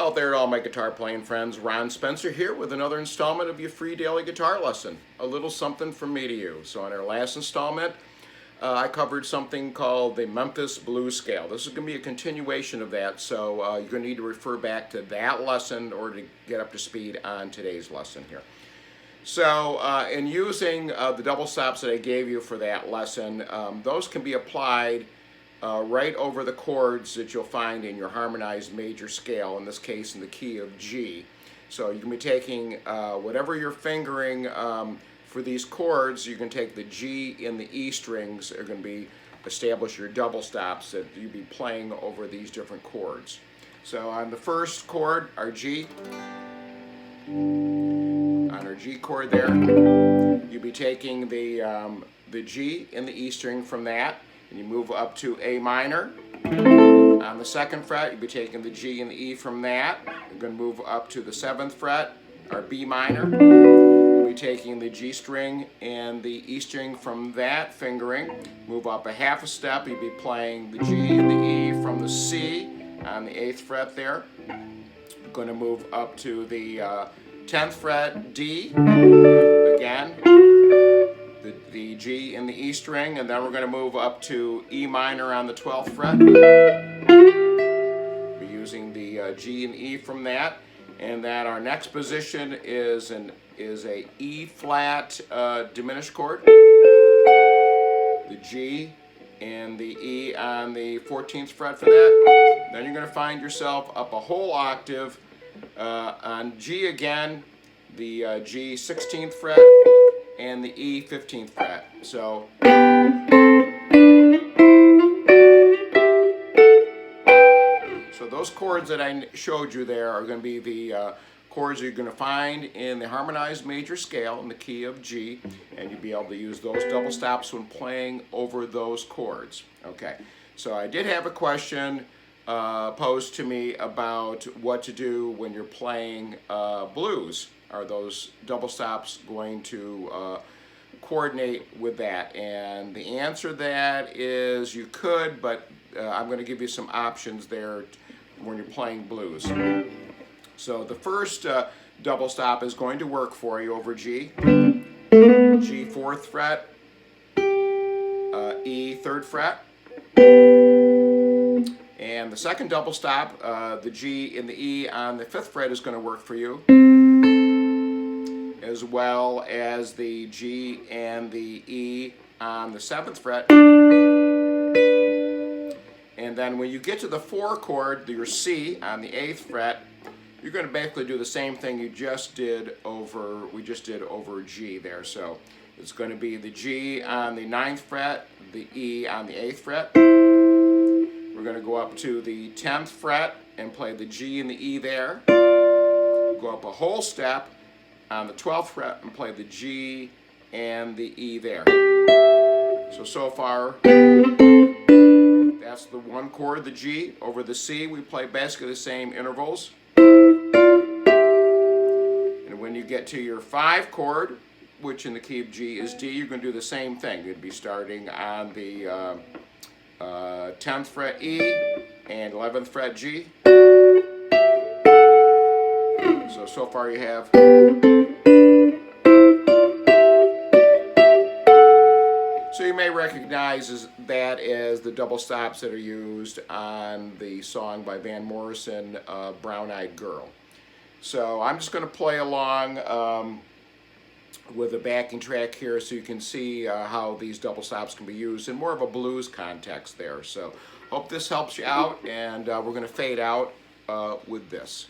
Hello out there, all my guitar playing friends. Ron Spencer here with another installment of your free daily guitar lesson. A little something from me to you. So in our last installment, I covered something called the Memphis blues scale. This is going to be a continuation of that, so you're going to need to refer back to that lesson in order to get up to speed on today's lesson here. So in using the double stops that I gave you for that lesson, those can be applied right over the chords that you'll find in your harmonized major scale, in this case in the key of G. So you can be taking whatever you're fingering for these chords. You can take the G and the E strings are going to establish your double stops that you'll be playing over these different chords. So on the first chord, our G, on our G chord there, you'll be taking the G and the E string from that, and you move up to A minor. On the second fret, you'll be taking the G and the E from that. You're going to move up to the 7th fret, or B minor. You'll be taking the G string and the E string from that fingering. Move up a half a step, you'll be playing the G and the E from the C on the 8th fret there. You're going to move up to the 10th fret, D, again. The G and the E string, and then we're going to move up to E minor on the 12th fret. We're using the G and E from that, and that our next position is a E flat diminished chord. The G and the E on the 14th fret for that. Then you're going to find yourself up a whole octave on G again, the G 16th fret, and the E 15th fret. So those chords that I showed you there are going to be the chords you're going to find in the harmonized major scale in the key of G, and you'll be able to use those double stops when playing over those chords. Okay, so I did have a question posed to me about what to do when you're playing blues. Are those double stops going to coordinate with that? And the answer to that is you could, but I'm going to give you some options there when you're playing blues. So the first double stop is going to work for you over G, G 4th fret, E 3rd fret. And the second double stop, the G and the E on the 5th fret, is going to work for you, as well as the G and the E on the 7th fret. And then when you get to the 4 chord, your C on the 8th fret, you're going to basically do the same thing we just did over G there. So it's going to be the G on the 9th fret, the E on the 8th fret. We're going to go up to the 10th fret and play the G and the E there. Go up a whole step on the 12th fret and play the G and the E there. So far, that's the one chord, the G. Over the C, we play basically the same intervals. And when you get to your 5 chord, which in the key of G is D, you're going to do the same thing. You'd be starting on the 10th fret E and 11th fret G. So far you have. So you may recognize that as the double stops that are used on the song by Van Morrison, Brown Eyed Girl. So I'm just going to play along with a backing track here so you can see how these double stops can be used in more of a blues context there. So hope this helps you out, and we're going to fade out with this.